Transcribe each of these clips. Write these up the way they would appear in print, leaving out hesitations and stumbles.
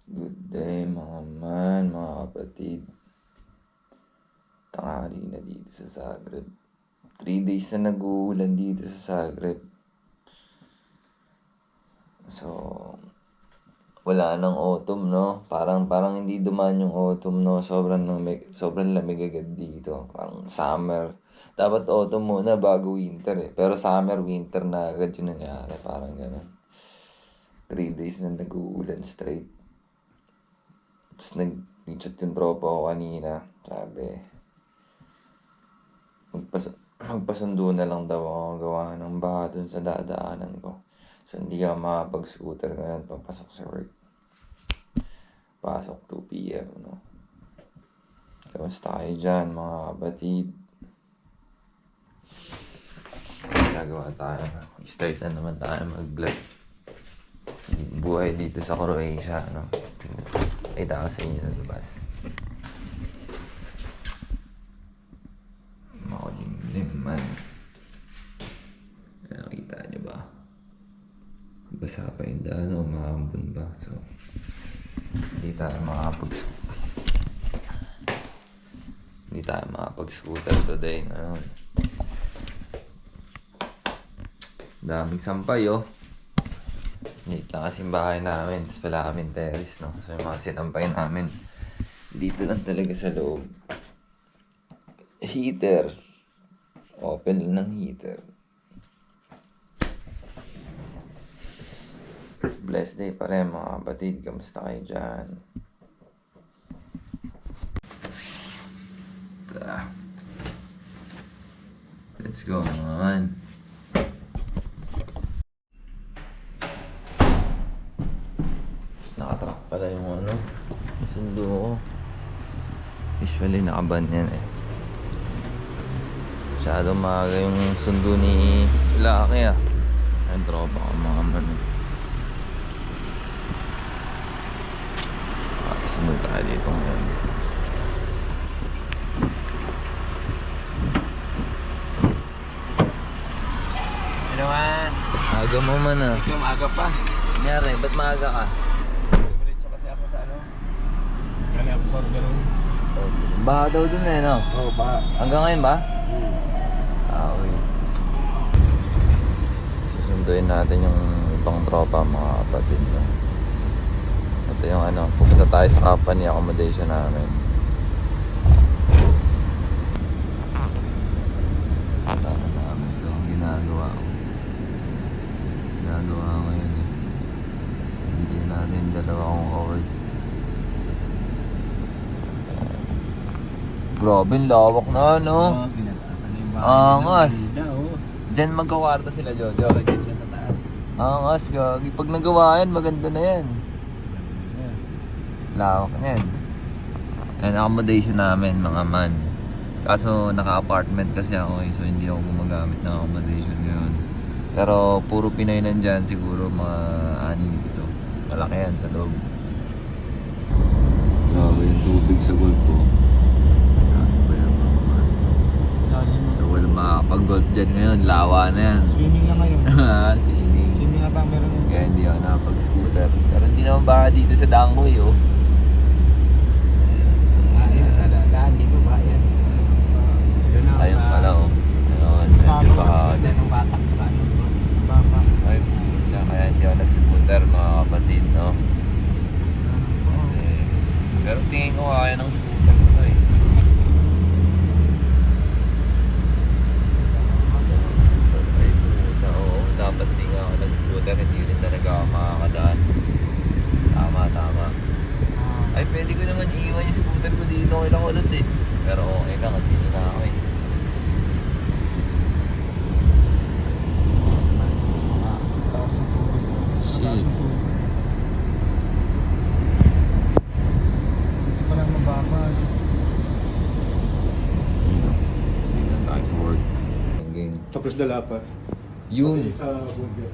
Good day mga man, mga kapatid. Tanghali na dito sa Zagreb. 3 days na nag-uulan dito sa Zagreb. So, wala nang autumn, no? Parang hindi dumaan yung autumn, no? Sobrang lamig agad dito. Parang summer. Dapat autumn muna bago winter eh. Pero summer, winter na agad yung nangyari. Parang gano'n. 3 days na nag-uulan straight. Tapos nag-chat yung tropa ko kanina. Sabi, magpasundo na lang daw ako gawa ng baha dun sa dadaanan ko. So hindi ka makapag-scooter ngayon papasok sa work. Pasok 2 p.m. no? Kamusta kayo dyan mga kapatid? Gagawa tayo. Start na naman tayo mag-vlog. Buhay dito sa Croatia, no? Kita ko sa inyo sa labas. Makulimlim man. Nakita niyo ba? Basa pa yung daan o maambon ba? So, hindi tayo makapag-scooter today ngayon. Daming sampay oh. Late lang kasing bahay namin. Tapos pala kaming terrace, no? So yung mga sinampay namin dito lang talaga sa loob. Heater. Open lang ng heater. Blessed day pa rin mga kapatid. Kamusta kayo dyan? Tara. Let's go naman. Nakatrack pala yung sundo ko. Usually nakaban yan eh. Masyadong maaga yung sundo ni Laki ah. Ayun, tropa ko mga man. Sunod tayo dito ngayon. Ano man? Aga mo man ah. Ikaw maaga pa. Nangyari, ba't maaga ka? Diretso kasi ako sa Kali ako pa gano'n. Baha daw dun eh, no? Oo, ba? Hanggang ngayon ba? Ah, okay. Susunduin natin yung ibang tropa, mga kapatid, no? Ito yung pupunta tayo sa company accommodation namin. Tala namin ito ang ginagawa ko. Ginagawa ko ngayon eh. Sunduin natin yung dalawa kong cowork. Grabe, lawak na, no? Pinatasan na yung bahay. Angas. Oo. Diyan magkakwarta sila, Jojo. Diyan sila sa taas. Angas, gagi. Pag nagawa yan, maganda na yan. Lawak na yan. Yan, accommodation namin, mga man. Kaso, naka-apartment kasi ako eh, so hindi ako gumagamit ng accommodation ngayon. Pero, puro Pinay nandyan, siguro mga 6 malaki yan sa loob. Grabe yung tubig sa Gulf po. So wala makakapag-golf dyan ngayon, lawa na yan. Swimming na ngayon. Swimming. Swimming na tayo meron yun. Kaya hindi ako nakapag-scooter. Pero hindi naman baka dito sa Dangoy oh. Ayan, sa daan dito ba? Ayan. Doon ako Ayun sa... pala oh. Ayun, medyo baka din. Ng batak sa ano. Baba. ay, pucha, kaya hindi ako nag-scooter mga kapatid, no? Kasi, pero tingin ko kaya ng scooter ko to eh. Ay, pucha, oo. Dapat di nga ako nag-scooter, hindi rin talaga ako makakadaan. Tama. Ay, pwede ko naman iiwan yung scooter ko dito. Okay lang ulit eh. Pero okay lang, at dito na ako eh. Shit. Parang mababa. Dito tayo sa work. Hanggang Tapos dala pa. yun. Sa bunker.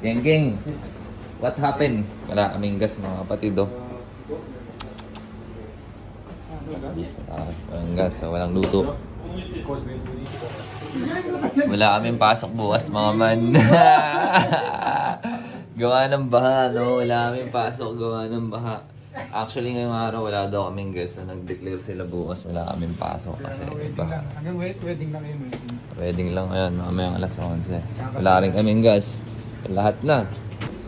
Geng. What happened? Wala kaming gas mga kapatid oh. Walang gas, so walang luto. Wala kaming pasok bukas mga man. Gawa ng baha, no? Wala kaming pasok, gawa ng baha. Actually, ngayong araw, wala daw kaming guest. So, nag-declare sila bukas, wala kaming pasok kasi baha. Hanggang wedding lang yun. Wedding lang ngayon, mamayang alas 11. Wala rin kaming gas. Lahat na.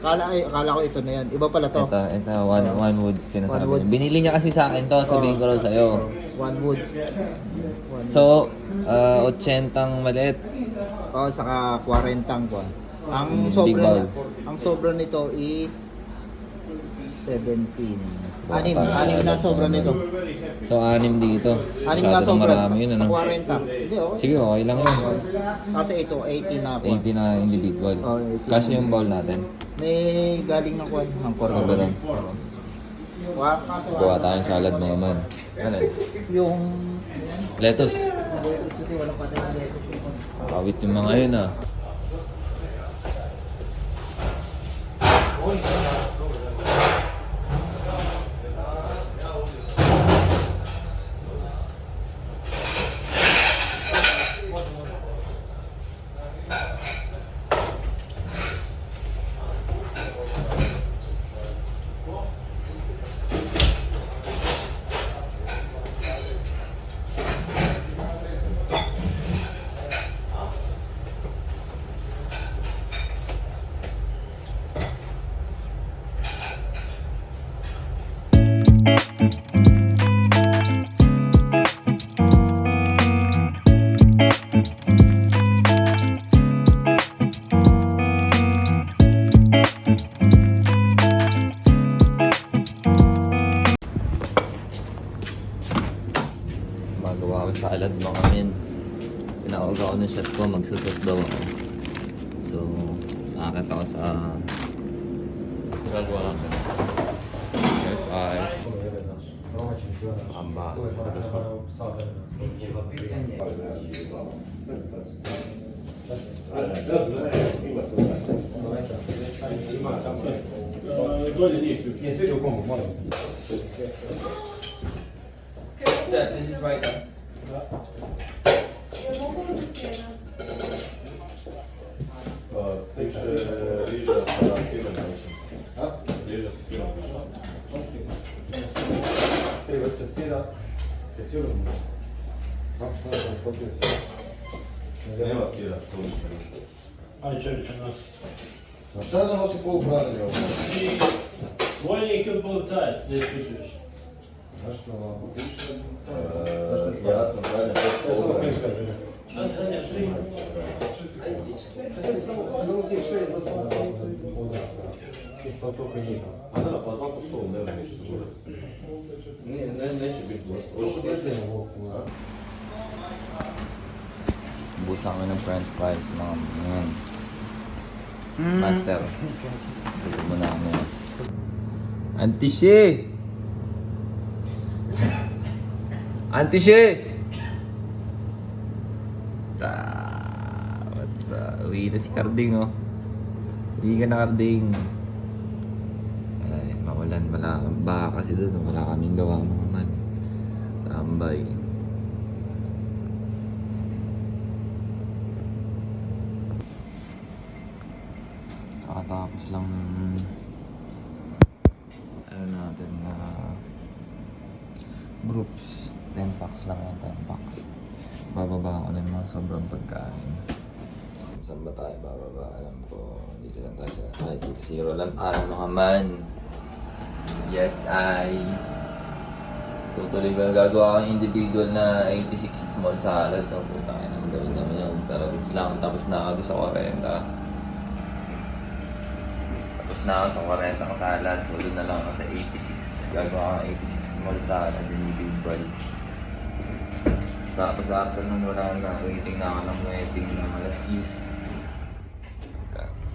Akala ko ito na yan. Iba pala to. Ito, one woods sinasabi One Woods. niya. Binili niya kasi sa akin to, sabihin ko raw sa'yo. One Woods. So, 80 maliit. Oh, saka 40 ko. Ang Big bowl. sobra nito is 17. Wow, Anim parang na salad sobra naman. nito. So, 6 dito. Anim na Masyado sobra marami yun, sa ano? 40. Hindi oh. Sige, okay lang yun. Kasi ito 80 na ako. 80 na individual. Oh, 80 Kasi na. yung bowl natin. May galing ng kwan ng Ano ba lang? Kuha tayong salad mga man. Ano? Yung Lettuce. kasi walang patay na lettuce. Kawit yung mga yun ah. Magawa ko salad mga min. Tinawag ako ng chef ko, magsusos daw ako. So, nakakita ko sa... Gagawa lang siya. Ay. Amba. This is right there. Šta da hoće polubrane ovo? Vojnik ili policajac, gdje isključuješ? Zašto ovako piše? Ja sam zadnja pet polubrane. Šta se zadnja tri? Pa to kad njima. A da, pa 2 po 100, ne vrem ništa zgurati. Neće biti gost. Ovo što je Busa kami ng french fries mga yan. Master. Ito mo na kami. Antiche! Antiche! What's up? Uwi na si Carding oh. Uwi ka na Carding. Ay, mawalan. Baha kasi doon. Wala kaming gawa mga man. Tambay. Kakatapos lang ano natin na groups. 10 packs lang yan, 10 packs. Bababa ako ng mga sobrang pagkain. Saan ba tayo bababa? Alam ko, dito lang tayo sa ay, dito zero lang. Mga man. Yes, tutuloy ko gagawa akong individual na 86 small salad. Puta ka naman gawin namin yun. Pero it's lang, tapos na ako sa 40. Tapos na ako sa 40 ka salad. So doon na lang ako sa 86. Gagawa akong 86 small salad individual. Tapos after nun wala na, waiting na ako ng wedding ng alas 10.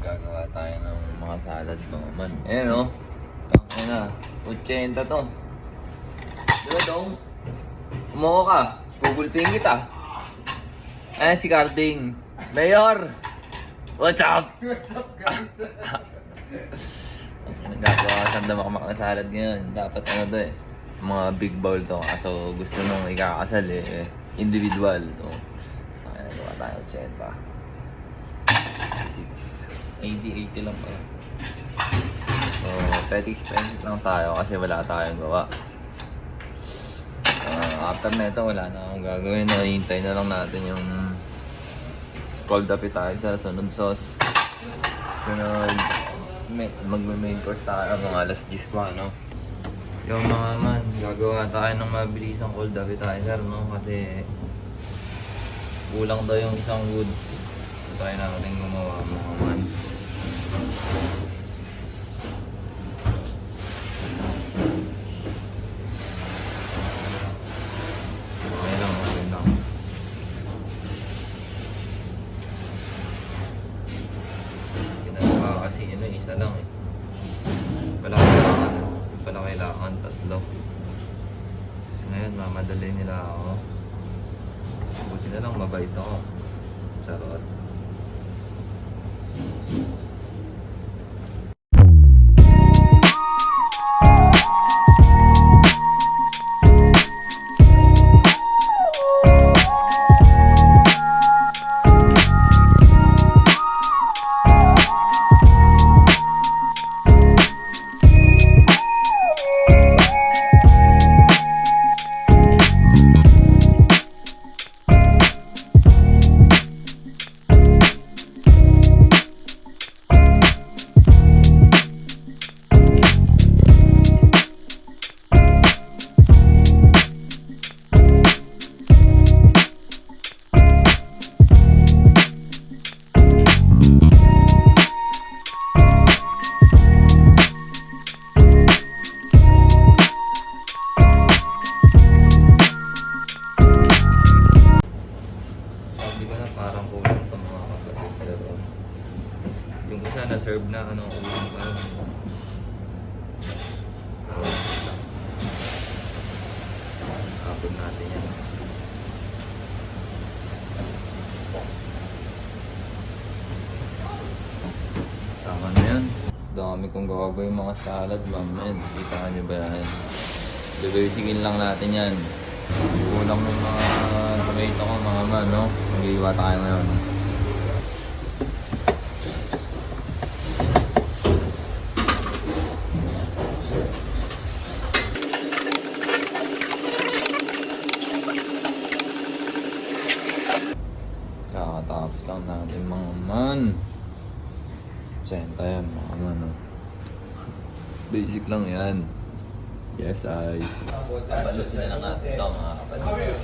Gagawa tayo ng mga salad mga man. O. Tangin na. 80 to. Diba dong? Umuha ka. Pugulping kita. Ayan si Carding. Mayor! What's up? What's up guys? Nagagawa ka na makamak na salad ngayon. Dapat ano to eh. Mga big bowl to. Kaso gusto nung ikakasal eh. Individual. So, nagawa tayo, 80. 80 lang pa yun. So, petty expensive lang tayo kasi wala tayong gawa. After na ito, wala na akong gagawin. Hintay na lang natin yung cold appetizer, sunod sauce. Sunod, magme-main course tayo mga alas 10 pa, no? Yung mga man, gagawa tayo ng mabilisang cold appetizer, no? Kasi kulang daw yung isang wood. So, tayo natin gumawa mga man. Okay lang, okay lang. Ginagawa kasi isa lang eh. Pala kailangan tatlo. So, ngayon, mamadali nila ako. Buti na lang mabait ako. Charot. Yung isa na-serve na ulam pa. Hapon natin yan. Tama na yan. Dami kong gagawin mga salad, man. Kita nyo ba yan? Diversikin lang natin yan. Kulang ng mga tomato ko, mga man, no? Mag-iiwa tayo ngayon. Kakatapos lang natin mga man. Senta yan mga man. No? Basic lang yan. Yes, ay. Papalutin na lang natin ito mga kapatid.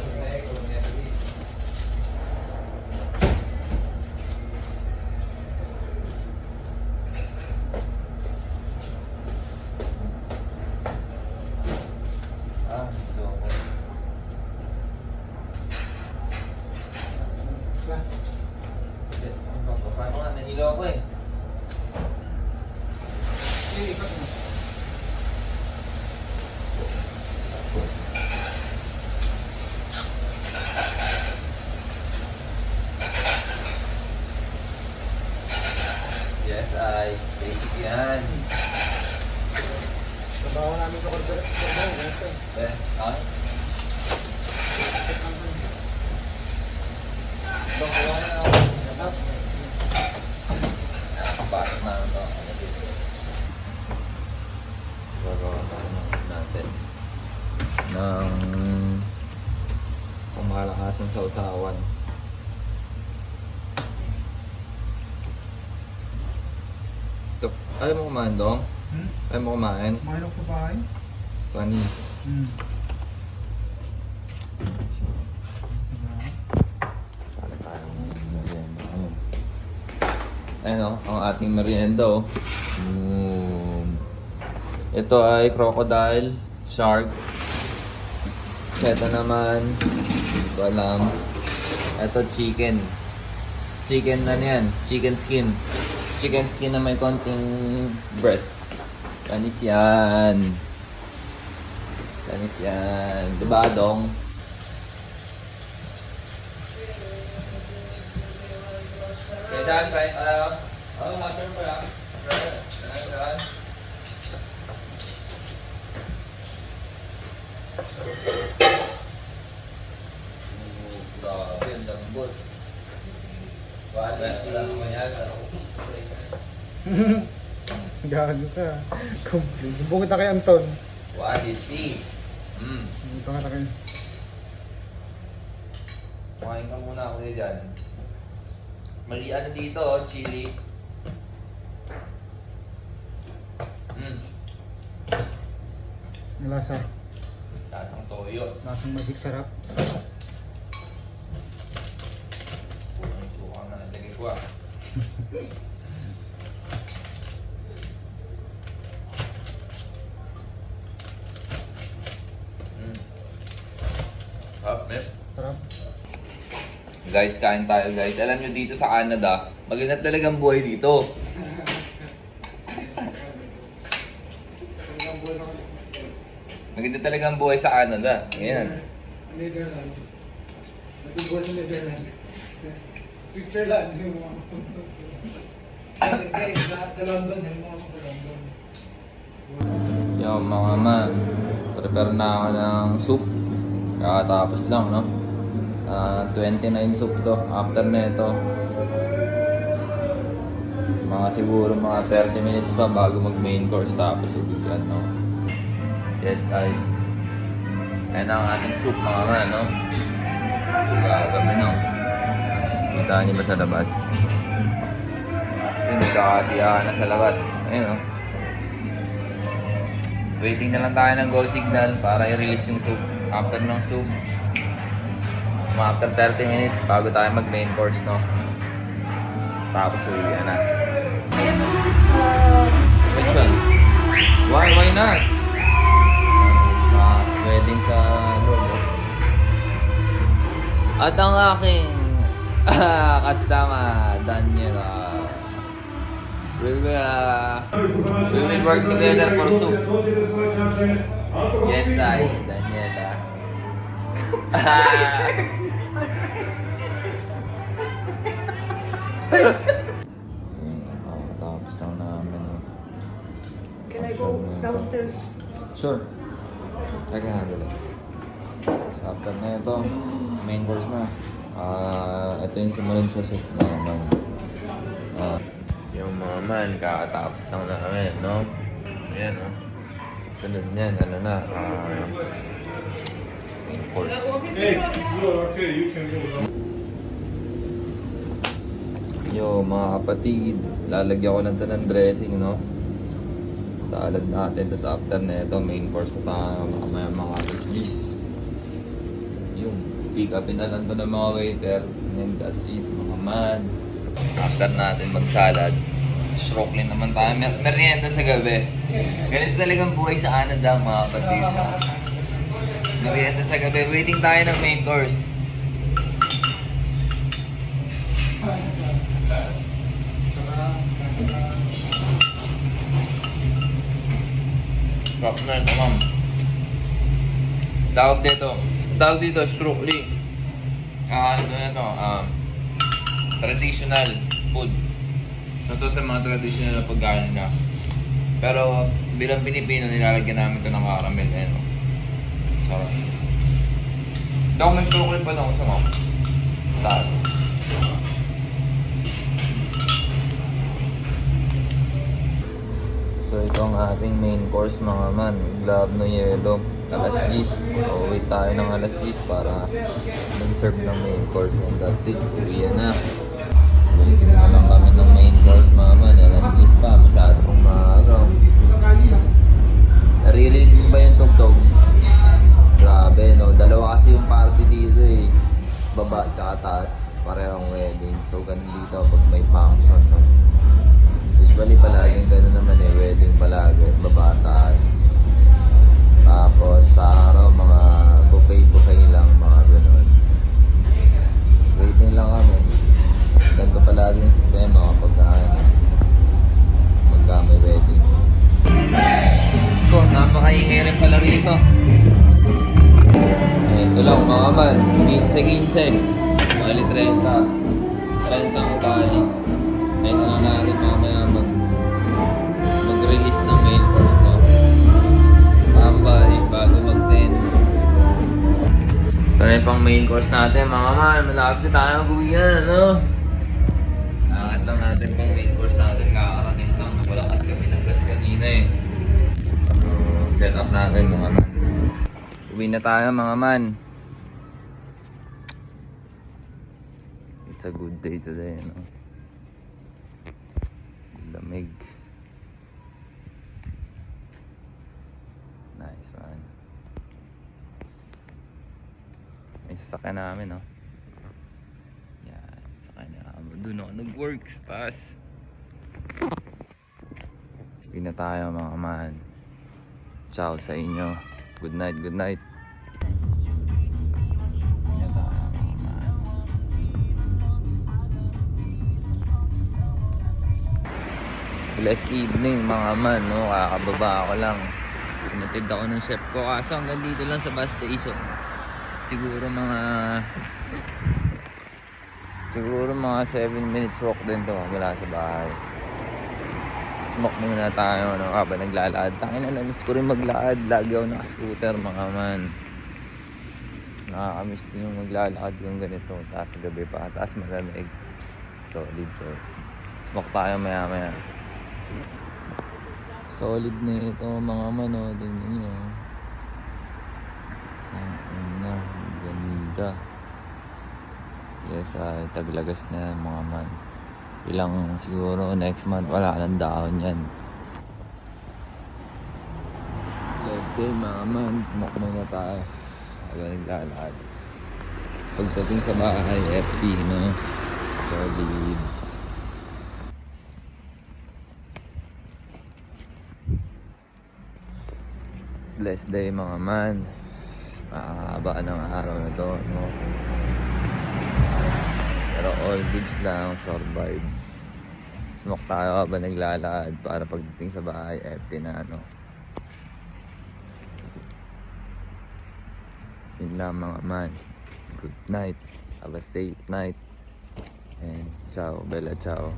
Paano nga, nanilo ako eh. Yes, ay. Basic yan. Trabaho namin sa corporate. Eh, ay. Ito, kuha na ako. Pasok na ito. Gagawa natin ng pumalakasan sa usawan. Ito, ayaw mo kumain, Dong? Ayaw mo kumain? Kumain ako sa bahay. Panis. Sa bahay. Para tayong merienda ngayon. Ayan o, ang ating merienda o. Ito ay crocodile, shark. Ito naman, hindi ko alam. Ito chicken. Chicken na yan, chicken skin. Chicken skin na may konting breast. Kanis yan. Kanis yan. Diba, Dong? Okay, dyan, kain tayo. Hacker pa yan. Dyan. Grabe, ang lambot. Gago ka. Bukod na kay Anton. Quality. Bukod na kay... Kumain ka muna ako dyan. Mali ano dito, oh, chili. Malasa. Lasang toyo. Lasang magic sarap. Ang suka na nalagay ko ah. Sarap, men. Sarap. Guys, kain tayo guys. Alam nyo dito sa Canada, maganda talagang buhay dito. Maganda talagang buhay sa Canada. Ayan. Netherlands. Nagbubuhay sa Netherlands. Switzerland yung mga... Sa London, yung mga sa London. Yo mga man, prepare na ako ng soup. Kakatapos lang, no? 29 soup to. After na ito, mga siguro mga 30 minutes pa bago mag main course tapos ubigan, no? Yes, ayan ang ating soup mga man, no? Gagawin, no? Kita niyo ba sa labas? Kasi nagkakasiyahan na sa labas. Ayun, no? Waiting na lang tayo ng go signal para i-release yung soup. After ng soup, after 30 minutes bago tayo mag main course, no? Tapos uwi na. Which one? Why not? Wedding sa Robo. At ang aking kasama, Daniela. We will work together for soup. Yes, Daniela. Tapos lang namin. Can I go downstairs? Sure. Sige nga dito. So after na ito, main course na. Ito yung sumunod sa soup mga man. Yung mga man, kakatapos lang namin, no? Ayan, no? Sunod niyan, ano na, main course. Hey, you're okay, you can go. Yo, mga kapatid, lalagyan ko lang ito ng dressing, no? Salad natin, tapos after na ito, main course na tayo, mamaya mga alas 10. Yung, pick upin na lang ito ng mga waiter, and that's it, mga man. After natin mag-salad, strokeling naman tayo, merienda sa gabi. Ganito talagang buhay sa Canada, mga kapatid. Merienda sa gabi, waiting tayo ng main course. Rock na ito, ma'am. Tawag dito, strokeling. Ano na ito, traditional food. Ito sa mga traditional na pagkain na. Pero bilang Pilipino, nilalagyan namin ito ng caramel. Ayan, no? Sarap. Daw may strokeling pa lang sa ma'am. Taas. So ito ang ating main course mga man. Glob no yelo. Alas 10. Uwi tayo ng alas 10 para mag-serve ng main course. And that's it. Uwi na. Waiting na lang kami ng main course mga man. Alas 10 pa. Masyado pong maaraw. Naririnig mo ba yung tugtog? Grabe, no? Dalawa kasi yung party dito eh. Baba tsaka taas. Parehong wedding. So ganun dito pag may function, no? Usually palaging gano'n naman eh, wedding palagi, baba taas. Tapos sa araw, mga buffet lang, mga gano'n. Waiting lang kami. Ganito palagi yung sistema kapag magka may wedding. Diyos ko, napakaingay rin pala rito. Ito lang mga man, 15-15. Bali 30. 30 ang bali. Ayun na lang natin mamaya mag-release ng main course, no? Tambay bago mag-10. Ito na yung pang main course natin mga man. Malapit na tayo mag-uwi yan, no? lang natin pang main course natin. Kakarating lang. Wala kasi kami ng gas kanina eh. So, set up natin mga man. Uwi na tayo mga man. It's a good day today, no? Lamig. Nice man. May sasakyan namin, no? Yan, sakay na kami. Doon ako nag-works, taas. Uwi na tayo mga man. Ciao sa inyo. Good night, good night. Uwi na tayo mga man. Last evening mga man, no? Kakababa ako lang. Pinatid ako ng chef ko. Kaso hanggang dito lang sa bus station. Siguro mga 7 minutes walk din to mula sa bahay. Smoke muna tayo, no? Habang naglalakad. Tangina, namiss ko rin maglakad. Lagi ako naka-scooter mga man. Nakakamiss din yung maglalakad yung ganito. Taas sa gabi pa. Taas malamig. Solid. Smoke tayo maya maya. Solid na ito mga man, oh. Tingnan nyo. Na, ganda. Yes, taglagas na yan mga man. Ilang siguro next month wala nang dahon yan. Last day mga man, smoke muna tayo habang naglalakad. Pagdating sa bahay, FT, no? Solid. Blessed day mga man. Mahaba ng araw na to, no? Pero all goods lang, survive. Smoke tayo habang naglalakad para pagdating sa bahay, empty na, no? Yun lang mga man. Good night. Have a safe night. And ciao, bella ciao.